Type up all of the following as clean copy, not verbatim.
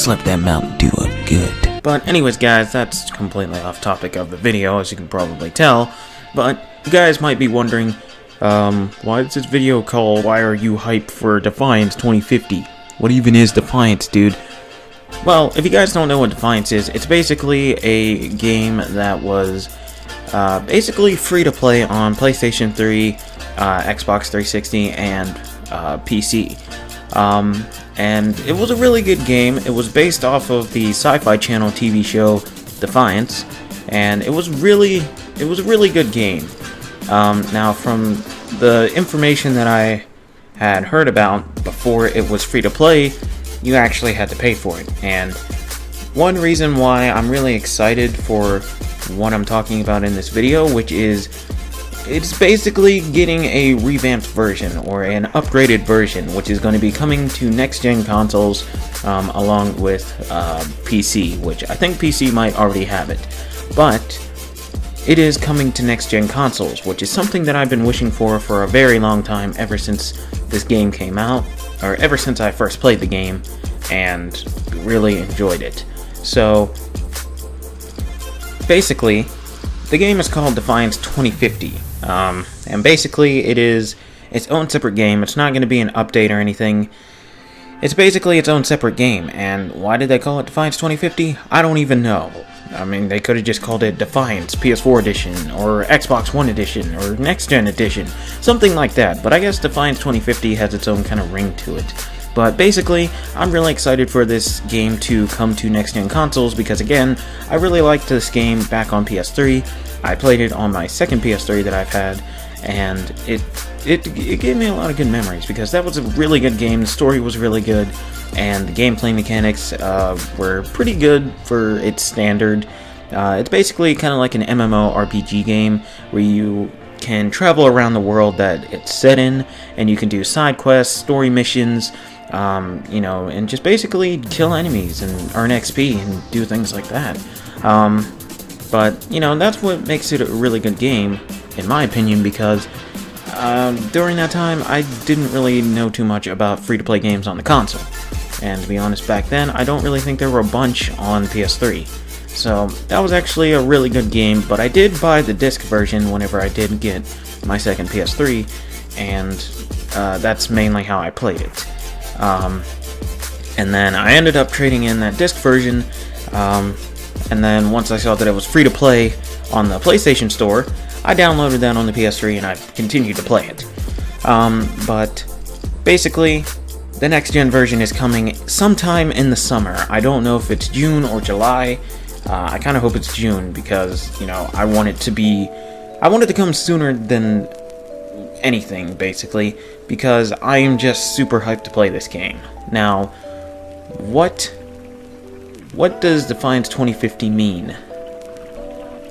slap that Mountain Dew up good. But anyways, guys, that's completely off topic of the video, as you can probably tell. But you guys might be wondering, why is this video called Why Are You Hyped For Defiance 2050? What even is Defiance, dude? Well, if you guys don't know what Defiance is, it's basically a game that was basically free to play on PlayStation 3, Xbox 360, and PC. And it was a really good game. It was based off of the Sci-Fi Channel TV show Defiance, and it was a really good game. Now, from the information that I had heard about before it was free to play, you actually had to pay for it. And one reason why I'm really excited for what I'm talking about in this video, which is it's basically getting a revamped version or an upgraded version, which is going to be coming to next-gen consoles along with PC, which I think PC might already have it. But it is coming to next-gen consoles, which is something that I've been wishing for a very long time, ever since this game came out, or ever since I first played the game and really enjoyed it. So basically, the game is called Defiance 2050, and basically it is its own separate game. It's not going to be an update or anything. It's basically its own separate game, and why did they call it Defiance 2050? I don't even know. I mean, they could have just called it Defiance PS4 Edition, or Xbox One Edition, or Next Gen Edition, something like that, but I guess Defiance 2050 has its own kind of ring to it. But basically, I'm really excited for this game to come to next-gen consoles because, again, I really liked this game back on PS3. I played it on my second PS3 that I've had, and it gave me a lot of good memories because that was a really good game. The story was really good, and the gameplay mechanics were pretty good for its standard. It's basically kind of like an MMORPG game where you can travel around the world that it's set in, and you can do side quests, story missions, and just basically kill enemies and earn XP and do things like that. But that's what makes it a really good game, in my opinion, because during that time, I didn't really know too much about free-to-play games on the console. And to be honest, back then, I don't really think there were a bunch on PS3. So that was actually a really good game, but I did buy the disc version whenever I did get my second PS3, and that's mainly how I played it. And then I ended up trading in that disc version, and then once I saw that it was free to play on the PlayStation Store, I downloaded that on the PS3 and I've continued to play it. But basically, the next gen version is coming sometime in the summer. I don't know if it's June or July. I kind of hope it's June because, I want it to come sooner than anything, basically, because I am just super hyped to play this game. Now, what does Defiance 2050 mean?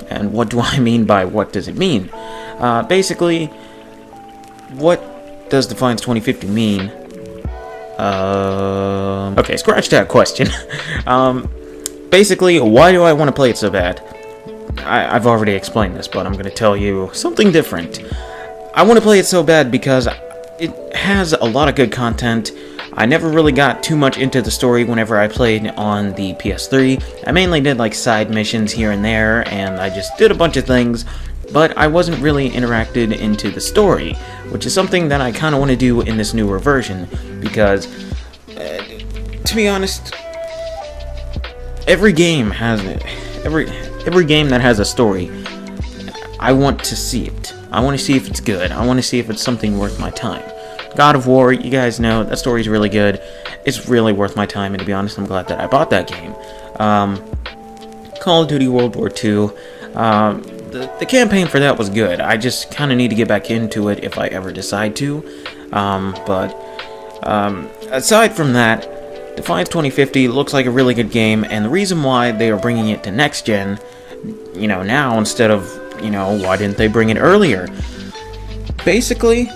And what do I mean by what does it mean? Basically, what does Defiance 2050 mean? Okay, scratch that question. Basically, why do I want to play it so bad? I've already explained this, but I'm going to tell you something different. I want to play it so bad because it has a lot of good content. I never really got too much into the story whenever I played on the PS3. I mainly did like side missions here and there, and I just did a bunch of things, but I wasn't really interacted into the story, which is something that I kind of want to do in this newer version, because, to be honest, every game that has a story, I want to see it. I want to see if it's good. I want to see if it's something worth my time. God of War, you guys know, that story's really good. It's really worth my time, and to be honest, I'm glad that I bought that game. Call of Duty World War II, the campaign for that was good. I just kind of need to get back into it if I ever decide to. But aside from that, Defiance 2050 looks like a really good game, and the reason why they are bringing it to next gen, now instead of, why didn't they bring it earlier? Basically,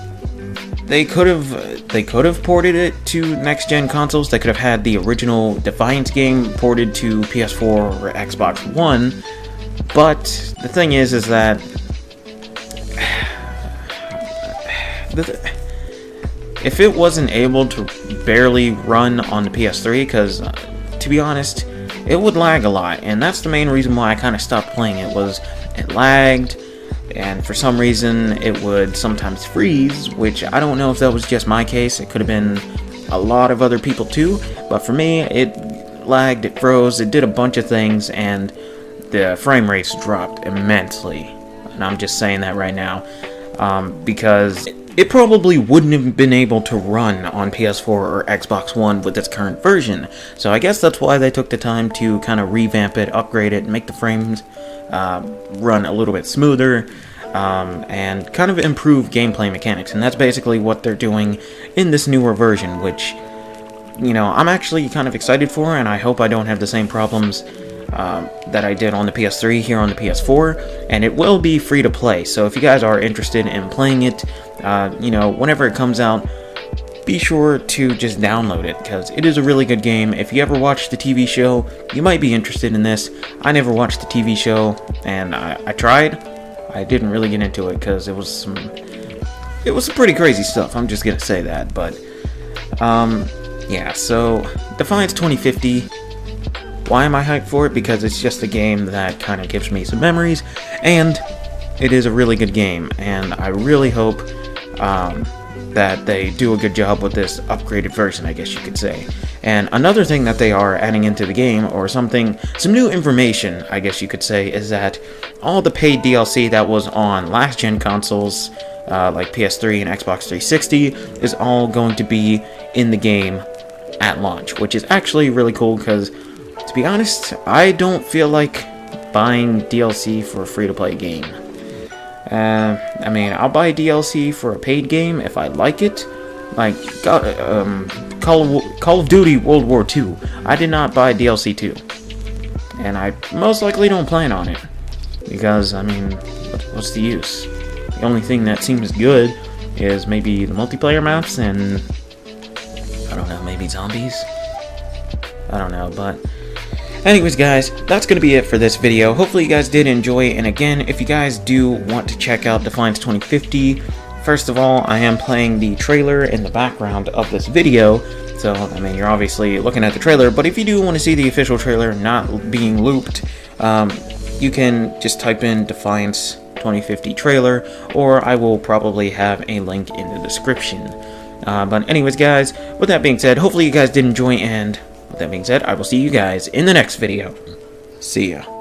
they could have ported it to next gen consoles. They could have had the original Defiance game ported to PS4 or Xbox One. But the thing is that if it wasn't able to barely run on the PS3, because to be honest, it would lag a lot, and that's the main reason why I kind of stopped playing it. Was it lagged, and for some reason it would sometimes freeze, which I don't know if that was just my case. It could have been a lot of other people too, but for me, it lagged, it froze, it did a bunch of things, and the frame rates dropped immensely. And I'm just saying that right now, because it probably wouldn't have been able to run on PS4 or Xbox One with its current version. So I guess that's why they took the time to kind of revamp it, upgrade it, make the frames run a little bit smoother, and kind of improve gameplay mechanics. And that's basically what they're doing in this newer version, which, you know, I'm actually kind of excited for, and I hope I don't have the same problems that I did on the PS3 here on the PS4, and it will be free to play. So if you guys are interested in playing it, you know, whenever it comes out, be sure to just download it, because it is a really good game. If you ever watched the TV show, you might be interested in this. I never watched the TV show, and I tried. I didn't really get into it because it was some pretty crazy stuff. I'm just gonna say that, but yeah. So Defiance 2050. Why am I hyped for it? Because it's just a game that kind of gives me some memories, and it is a really good game, and I really hope that they do a good job with this upgraded version, I guess you could say. And another thing that they are adding into the game, or some new information, I guess you could say, is that all the paid DLC that was on last-gen consoles, like PS3 and Xbox 360, is all going to be in the game at launch, which is actually really cool, because to be honest, I don't feel like buying DLC for a free-to-play game. I mean, I'll buy DLC for a paid game if I like it. Like, Call of Duty World War II. I did not buy DLC 2. And I most likely don't plan on it. Because, I mean, what's the use? The only thing that seems good is maybe the multiplayer maps and, I don't know, maybe zombies? I don't know, but anyways, guys, that's going to be it for this video. Hopefully you guys did enjoy, and again, if you guys do want to check out Defiance 2050, first of all, I am playing the trailer in the background of this video, so, I mean, you're obviously looking at the trailer, but if you do want to see the official trailer not being looped, you can just type in Defiance 2050 trailer, or I will probably have a link in the description. But anyways, guys, with that being said, hopefully you guys did enjoy, and with that being said, I will see you guys in the next video. See ya.